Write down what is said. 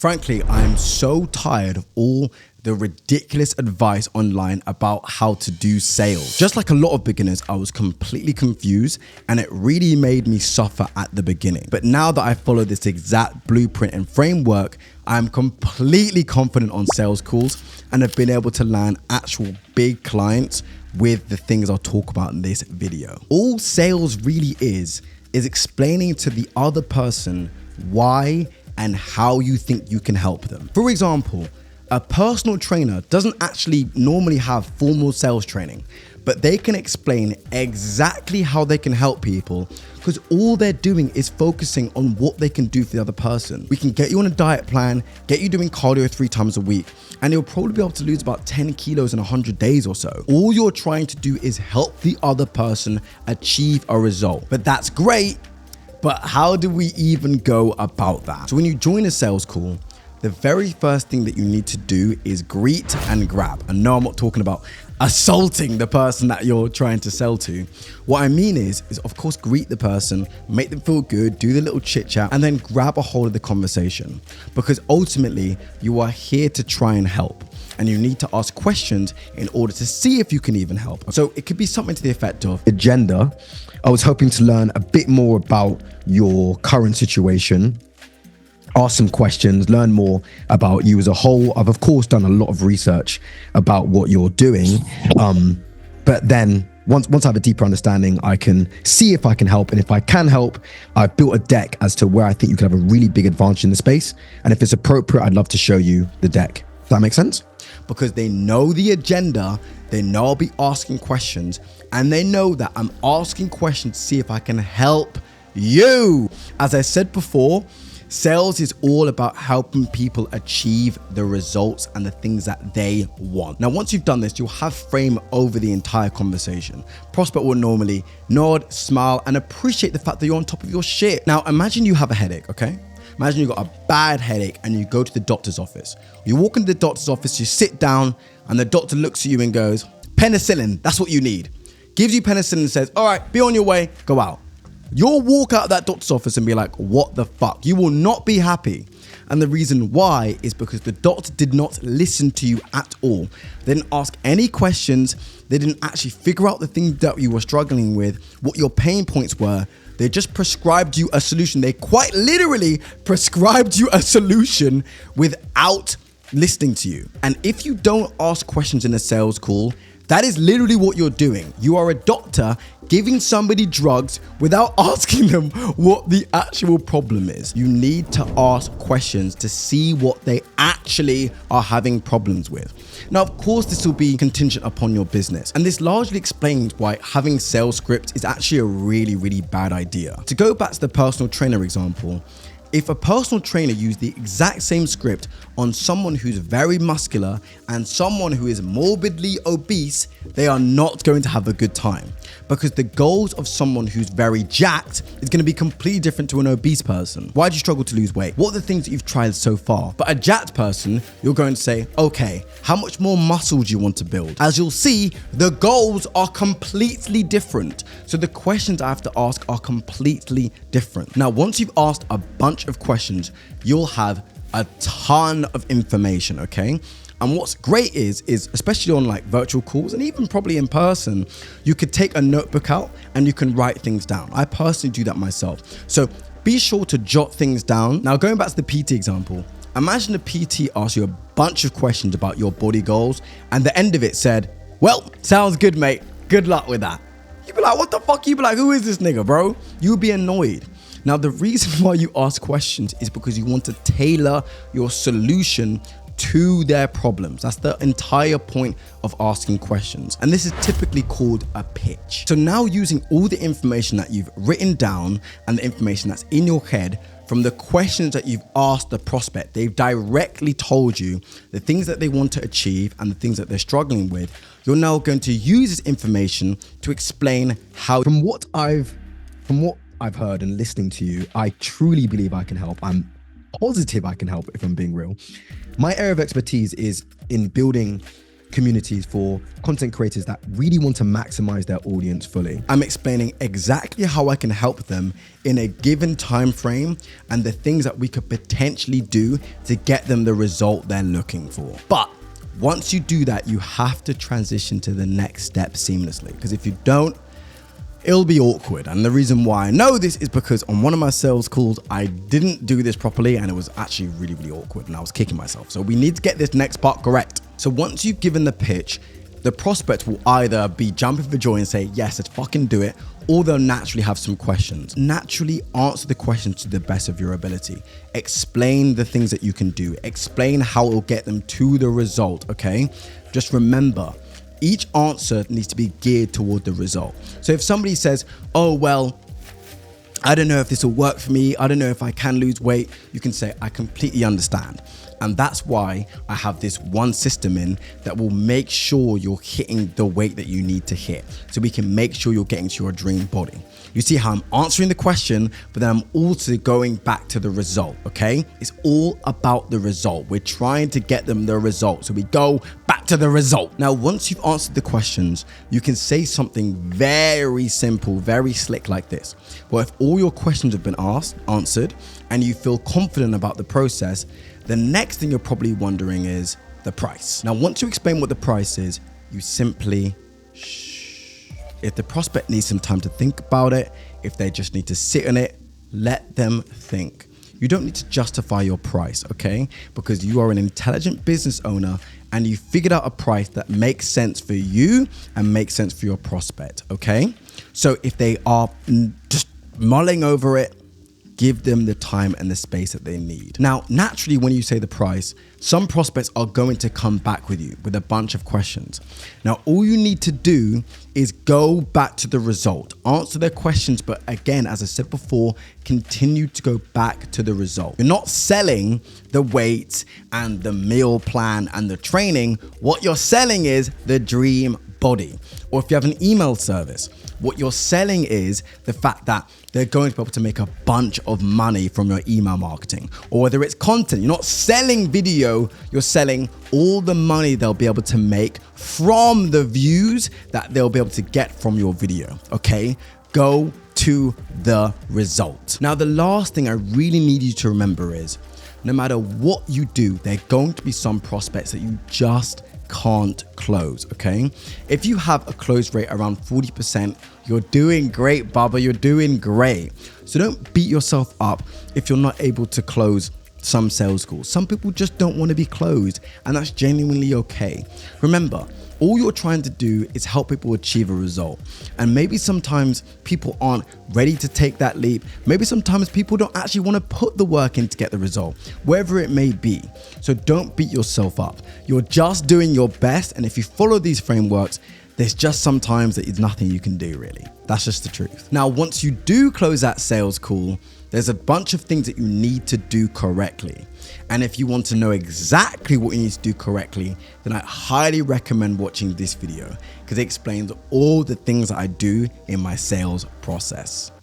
Frankly, I'm so tired of all the ridiculous advice online about how to do sales. Just like a lot of beginners, I was completely confused and it really made me suffer at the beginning. But now that I follow this exact blueprint and framework, I'm completely confident on sales calls and have been able to land actual big clients with the things I'll talk about in this video. All sales really is explaining to the other person why and how you think you can help them. For example, a personal trainer doesn't actually normally have formal sales training, but they can explain exactly how they can help people because all they're doing is focusing on what they can do for the other person. We can get you on a diet plan, get you doing cardio 3 times a week, and you'll probably be able to lose about 10 kilos in 100 days or so. All you're trying to do is help the other person achieve a result. But that's great, but how do we even go about that? So when you join a sales call, the very first thing that you need to do is greet and grab. And no, I'm not talking about assaulting the person that you're trying to sell to. What I mean is of course, greet the person, make them feel good, do the little chit chat, and then grab a hold of the conversation. Because ultimately, you are here to try and help. And you need to ask questions in order to see if you can even help. So it could be something to the effect of agenda. I was hoping to learn a bit more about your current situation, ask some questions, learn more about you as a whole. I've of course done a lot of research about what you're doing. But then once I have a deeper understanding, I can see if I can help. And if I can help, I've built a deck as to where I think you could have a really big advantage in the space. And if it's appropriate, I'd love to show you the deck. Does that make sense? Because they know the agenda, they know I'll be asking questions, and they know that I'm asking questions to see if I can help you. As I said before, sales is all about helping people achieve the results and the things that they want. Now, once you've done this, you'll have frame over the entire conversation. Prospect will normally nod, smile, and appreciate the fact that you're on top of your shit. Now, imagine you have a headache, okay? Imagine you've got a bad headache and you go to the doctor's office. You walk into the doctor's office, you sit down, and the doctor looks at you and goes, penicillin, that's what you need. Gives you penicillin and says, all right, be on your way, go out. You'll walk out of that doctor's office and be like, what the fuck? You will not be happy. And the reason why is because the doctor did not listen to you at all. They didn't ask any questions. They didn't actually figure out the things that you were struggling with, what your pain points were. They just prescribed you a solution. They quite literally prescribed you a solution without listening to you. And if you don't ask questions in a sales call, that is literally what you're doing. You are a doctor giving somebody drugs without asking them what the actual problem is. You need to ask questions to see what they actually are having problems with. Now, of course, this will be contingent upon your business. And this largely explains why having sales scripts is actually a really, really bad idea. To go back to the personal trainer example, if a personal trainer used the exact same script on someone who's very muscular and someone who is morbidly obese, they are not going to have a good time because the goals of someone who's very jacked is going to be completely different to an obese person. Why do you struggle to lose weight? What are the things that you've tried so far? But a jacked person, you're going to say, okay, how much more muscle do you want to build? As you'll see, the goals are completely different. So the questions I have to ask are completely different. Now, once you've asked a bunch of questions, you'll have a ton of information, okay? And what's great is especially on like virtual calls and even probably in person, you could take a notebook out and you can write things down. I personally do that myself. So be sure to jot things down. Now, going back to the PT example, imagine a PT asks you a bunch of questions about your body goals and the end of it said, well, sounds good, mate. Good luck with that. You'd be like, what the fuck? You'd be like, who is this nigga, bro? You'd be annoyed. Now, the reason why you ask questions is because you want to tailor your solution to their problems. That's the entire point of asking questions. And this is typically called a pitch. So now using all the information that you've written down and the information that's in your head from the questions that you've asked the prospect, they've directly told you the things that they want to achieve and the things that they're struggling with. You're now going to use this information to explain how, from what I've heard and listening to you, I truly believe I can help. I'm positive I can help if I'm being real. My area of expertise is in building communities for content creators that really want to maximize their audience fully. I'm explaining exactly how I can help them in a given time frame and the things that we could potentially do to get them the result they're looking for. But once you do that, you have to transition to the next step seamlessly, because if you don't, it'll be awkward. And the reason why I know this is because on one of my sales calls, I didn't do this properly and it was actually really, really awkward and I was kicking myself. So we need to get this next part correct. So once you've given the pitch, the prospect will either be jumping for joy and say, yes, let's fucking do it, or they'll naturally have some questions. Naturally answer the questions to the best of your ability. Explain the things that you can do. Explain how it will get them to the result, okay? Just remember, each answer needs to be geared toward the result. So if somebody says, oh, well, I don't know if this will work for me, I don't know if I can lose weight, you can say, I completely understand. And that's why I have this one system in that will make sure you're hitting the weight that you need to hit. So we can make sure you're getting to your dream body. You see how I'm answering the question, but then I'm also going back to the result, okay? It's all about the result. We're trying to get them the result. So we go back to the result. Now, once you've answered the questions, you can say something very simple, very slick like this. Well, if all your questions have been answered, and you feel confident about the process, the next thing you're probably wondering is the price. Now, once you explain what the price is, you simply shh. If the prospect needs some time to think about it, if they just need to sit on it, let them think. You don't need to justify your price, okay? Because you are an intelligent business owner and you figured out a price that makes sense for you and makes sense for your prospect, okay? So if they are just mulling over it, give them the time and the space that they need. Now, naturally, when you say the price, some prospects are going to come back with you with a bunch of questions. Now, all you need to do is go back to the result, answer their questions, but again, as I said before, continue to go back to the result. You're not selling the weight and the meal plan and the training. What you're selling is the dream body. Or if you have an email service, what you're selling is the fact that they're going to be able to make a bunch of money from your email marketing. Or whether it's content, you're not selling video, you're selling all the money they'll be able to make from the views that they'll be able to get from your video, okay? Go to the result. Now, the last thing I really need you to remember is, no matter what you do, there are going to be some prospects that you just can't close, okay? If you have a close rate around 40%, you're doing great, Bubba, you're doing great. So don't beat yourself up if you're not able to close some sales calls. Some people just don't want to be closed, and that's genuinely okay. Remember, all you're trying to do is help people achieve a result. And maybe sometimes people aren't ready to take that leap. Maybe sometimes people don't actually want to put the work in to get the result, wherever it may be. So don't beat yourself up. You're just doing your best. And if you follow these frameworks, there's just sometimes that there's nothing you can do, really. That's just the truth. Now, once you do close that sales call, there's a bunch of things that you need to do correctly. And if you want to know exactly what you need to do correctly, then I highly recommend watching this video because it explains all the things that I do in my sales process.